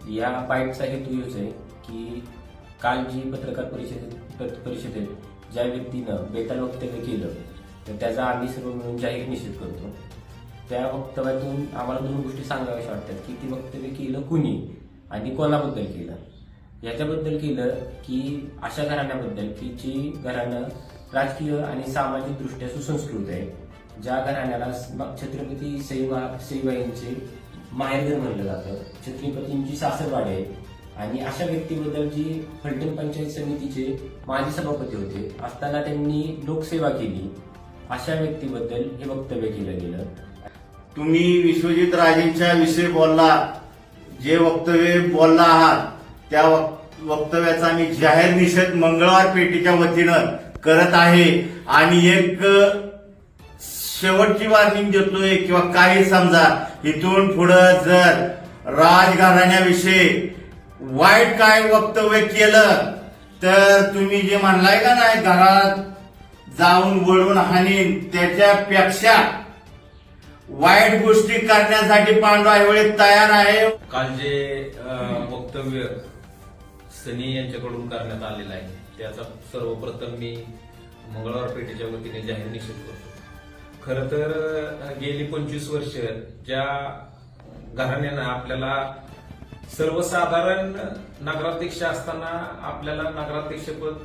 या बाईटचा हेतू हेच आहे की काल जी पत्रकार परिषदेत ज्या व्यक्तीनं बेताल वक्तव्य केलं तर त्याचा आम्ही सर्व मिळून जाहीर निषेध करतो. त्या वक्तव्यातून आम्हाला दोन गोष्टी सांगाव्याशा वाटतात की ती वक्तव्य केलं कुणी आणि कोणाबद्दल केलं. याच्याबद्दल केलं की अशा घराण्याबद्दल की जी घराणं राजकीय आणि सामाजिक दृष्ट्या सुसंस्कृत आहे, ज्या घराण्याला छत्रपती सईबाईंचे माहेरघर म्हणलं जातं, छत्रपतींची सासरवाडी आहे आणि अशा व्यक्तीबद्दल जी फलटण पंचायत समितीचे माजी सभापती होते असताना त्यांनी लोकसेवा केली, अशा व्यक्तीबद्दल हे वक्तव्य केलं गेलं. तुम्ही विश्वजित राजेंच्या विषयी बोलला, जे वक्तव्य बोलला आहात त्या वक्तव्याचा मी जाहीर निषेध मंगळवार पेठेच्या वतीनं करत आहे. आणि एक शेवटची वॉर्निंग देतोय किंवा काही समजा इथून पुढे जर राजघराण्याविषयी वाईट काय वक्तव्य केलं तर तुम्ही जे म्हणलाय का नाही घरात जाऊन वळून हाणीन, त्याच्यापेक्षा वाईट गोष्टी करण्यासाठी पांडू ऐवळे तयार आहे. काल जे वक्तव्य सनी यांच्याकडून करण्यात आलेलं आहे त्याचा सर्वप्रथम मी मंगळवार पेठेच्या वतीने जाहीर निषेध करतो. खरं तर गेली 25 वर्ष ज्या घराण्यानं आपल्याला सर्वसाधारण नगराध्यक्ष असताना आपल्याला नगराध्यक्षपद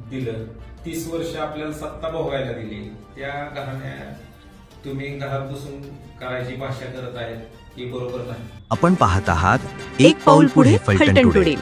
दिलं, 30 वर्ष आपल्याला सत्ता भोगायला दिली, त्या घराण्या तुम्ही घरात बसून करायची भाषा करत आहेत ही बरोबर नाही. आपण पाहत आहात एक पाऊल पुढे फलटण टुडे.